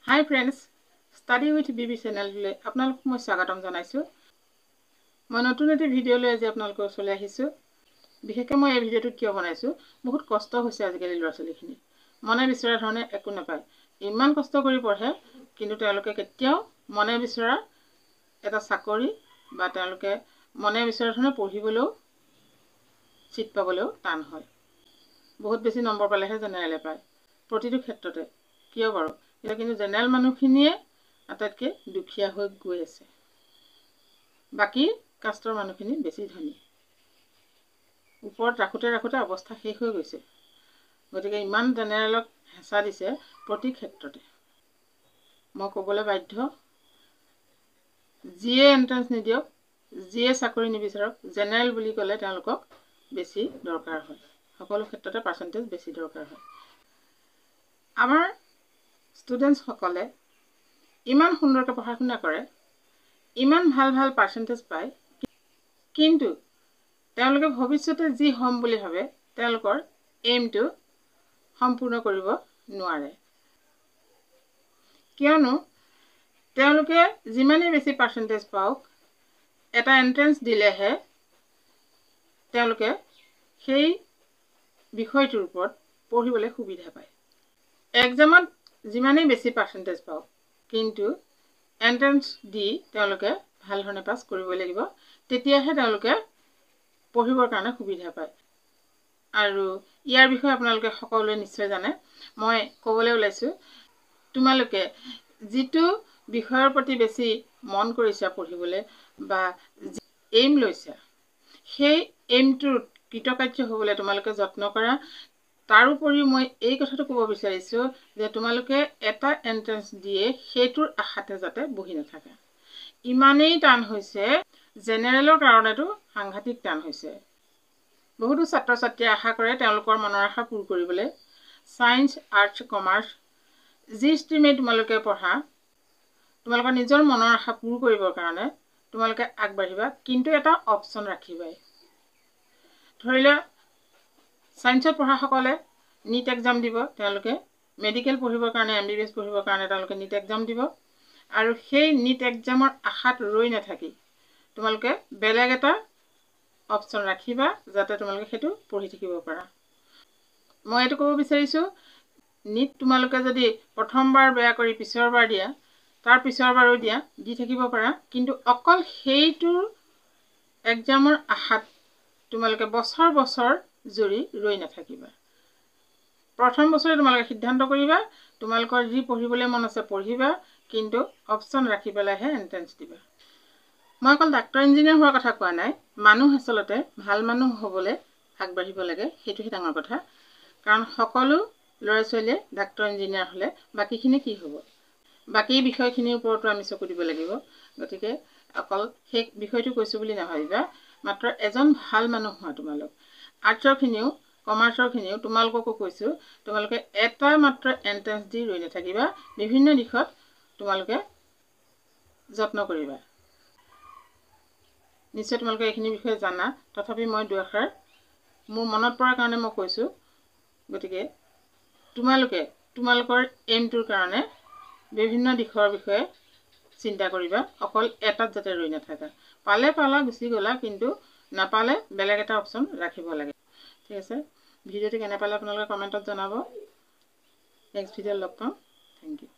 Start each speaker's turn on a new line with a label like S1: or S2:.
S1: Hi friends, Study with BB channel লৈ আপোনালোকক মই স্বাগতম জনাইছো। মই নতুন এটা ভিডিও লৈ আজি আপোনালোকৰ ওচৰলৈ আহিছো। বিশেষকৈ মই এই ভিডিওটো কিয় বনাইছো, বহুত কষ্ট হৈছে আজিকালি ল'ৰা-ছোৱালীখিনি। মনে বিচৰা ধৰণে একো নাপায়। ইমান কষ্ট কৰি পঢ়ে, কিন্তু তেওঁলোকে কেতিয়াও মনে বিচৰা এটা চাকৰি বা তেওঁলোকে মনে বিচৰা ধৰণে পঢ়িবলৈও চিট পাবলৈও টান হয়। বহুত বেছি নম্বৰ পালেহে জেনেৰেলে পায়। প্ৰতিটো ক্ষেত্ৰতে কিয় বাৰু? এটা কিন্তু জেনেৰেল মানুহখিনিয়ে আটাইতকৈ দুখীয়া হৈ গৈ আছে। বাকী কাষ্টৰ মানুহখিনি বেছি ধনী। ওপৰত ৰাখোতে ৰাখোতে অৱস্থা শেষ হৈ গৈছে। গতিকে ইমান জেনেৰেলক হেঁচা দিছে প্ৰতি ক্ষেত্ৰতে। মই ক'বলৈ বাধ্য, যিয়ে এণ্ট্ৰেঞ্চ নিদিয়ক, যিয়ে চাকৰি নিবিচাৰক, জেনেৰেল বুলি ক'লে তেওঁলোকক বেছি দৰকাৰ হয়। সকলো ক্ষেত্ৰতে পাৰ্চেণ্টেজ বেছি দৰকাৰ হয়। আমাৰ ষ্টুডেণ্টসকলে ইমান সুন্দৰকৈ পঢ়া শুনা কৰে, ইমান ভাল ভাল পাৰ্চেণ্টেজ পায়, কিন্তু তেওঁলোকে ভৱিষ্যতে যি হ'ম বুলি ভাবে তেওঁলোকৰ এইমটো সম্পূৰ্ণ কৰিব নোৱাৰে। কিয়নো তেওঁলোকে যিমানেই বেছি পাৰ্চেণ্টেজ পাওক, এটা এণ্ট্ৰেঞ্চ দিলেহে তেওঁলোকে সেই বিষয়টোৰ ওপৰত পঢ়িবলৈ সুবিধা পায়। এক্সামত যিমানেই বেছি পাৰ্চেণ্টেজ পাওক, কিন্তু এণ্ট্ৰেঞ্চ দি তেওঁলোকে ভাল ধৰণে পাছ কৰিব লাগিব, তেতিয়াহে তেওঁলোকে পঢ়িবৰ কাৰণে সুবিধা পায়। আৰু ইয়াৰ বিষয়ে আপোনালোকে সকলোৱে নিশ্চয় জানে। মই ক'বলৈ ওলাইছোঁ, তোমালোকে যিটো বিষয়ৰ প্ৰতি বেছি মন কৰিছা পঢ়িবলৈ বা এইম লৈছা, সেই এইমটোত কৃতকাৰ্য হ'বলৈ তোমালোকে যত্ন কৰা। তাৰোপৰিও মই এই কথাটো ক'ব বিচাৰিছোঁ যে তোমালোকে এটা এণ্ট্ৰেঞ্চ দিয়ে সেইটোৰ আশাতে যাতে বহি নাথাকা। ইমানেই টান হৈছে, জেনেৰেলৰ কাৰণেতো সাংঘাতিক টান হৈছে। বহুতো ছাত্ৰ ছাত্ৰীয়ে আশা কৰে তেওঁলোকৰ মনৰ আশা পূৰ কৰিবলৈ। ছায়েন্স, আৰ্টছ, কমাৰ্চ যি ষ্ট্ৰীমেই তোমালোকে পঢ়া, তোমালোকৰ নিজৰ মনৰ আশা পূৰ কৰিবৰ কাৰণে তোমালোকে আগবাঢ়িবা, কিন্তু এটা অপশ্যন ৰাখিবাই। ধৰি লোৱা ছায়েন্সত পঢ়াসকলে নীট এক্সাম দিব, তেওঁলোকে মেডিকেল পঢ়িবৰ কাৰণে MBBS পঢ়িবৰ কাৰণে তেওঁলোকে নীট এক্সাম দিব। আৰু সেই নীট এক্সামৰ আশাত ৰৈ নাথাকি তোমালোকে বেলেগ এটা অপশ্যন ৰাখিবা, যাতে তোমালোকে সেইটো পঢ়ি থাকিব পাৰা। মই এইটো ক'ব বিচাৰিছোঁ, নীট তোমালোকে যদি প্ৰথমবাৰ বেয়া কৰি পিছৰবাৰ দিয়া, তাৰ পিছৰবাৰো দিয়া, দি থাকিব পাৰা, কিন্তু অকল সেইটোৰ এক্সামৰ আশাত তোমালোকে বছৰ বছৰ জুৰি ৰৈ নাথাকিবা। প্ৰথম বছৰে তোমালোকে সিদ্ধান্ত কৰিবা, তোমালোকৰ যি পঢ়িবলৈ মন আছে পঢ়িবা, কিন্তু অপশ্যন ৰাখি পেলাইহে এণ্ট্ৰেঞ্চ দিবা। মই অকল ডাক্তৰ ইঞ্জিনিয়াৰ হোৱাৰ কথা কোৱা নাই। মানুহ আচলতে ভাল মানুহ হ'বলৈ আগবাঢ়িব লাগে, সেইটোহে ডাঙৰ কথা। কাৰণ সকলো ল'ৰা ছোৱালীয়ে ডাক্তৰ ইঞ্জিনিয়াৰ হ'লে বাকীখিনি কি হ'ব? বাকী বিষয়খিনিৰ ওপৰতো আমি চকু দিব লাগিব। গতিকে অকল সেই বিষয়টো কৈছোঁ বুলি নাভাবিবা, মাত্ৰ এজন ভাল মানুহ হোৱা তোমালোক। আৰ্টছৰখিনিও কমাৰ্চৰখিনিও তোমালোককো কৈছোঁ, তোমালোকে এটা মাত্ৰ এণ্ট্ৰেঞ্চ দি ৰৈ নাথাকিবা, বিভিন্ন দিশত তোমালোকে যত্ন কৰিবা। নিশ্চয় তোমালোকে এইখিনি বিষয়ে জানা, তথাপি মই দুআষাৰ মোৰ মনত পৰাৰ কাৰণে মই কৈছোঁ। গতিকে তোমালোকে তোমালোকৰ এইমটোৰ কাৰণে বিভিন্ন দিশৰ বিষয়ে চিন্তা কৰিবা, অকল এটাত যাতে ৰৈ নাথাকা। পালে পালা, গুচি গ'লা, কিন্তু নাপালে বেলেগ এটা অপশ্যন ৰাখিব লাগে। ঠিক আছে, ভিডিঅ'টো কেনে পালে আপোনালোকে কমেণ্টত জনাব। নেক্সট ভিডিঅ'ত লগ পাম। Thank U.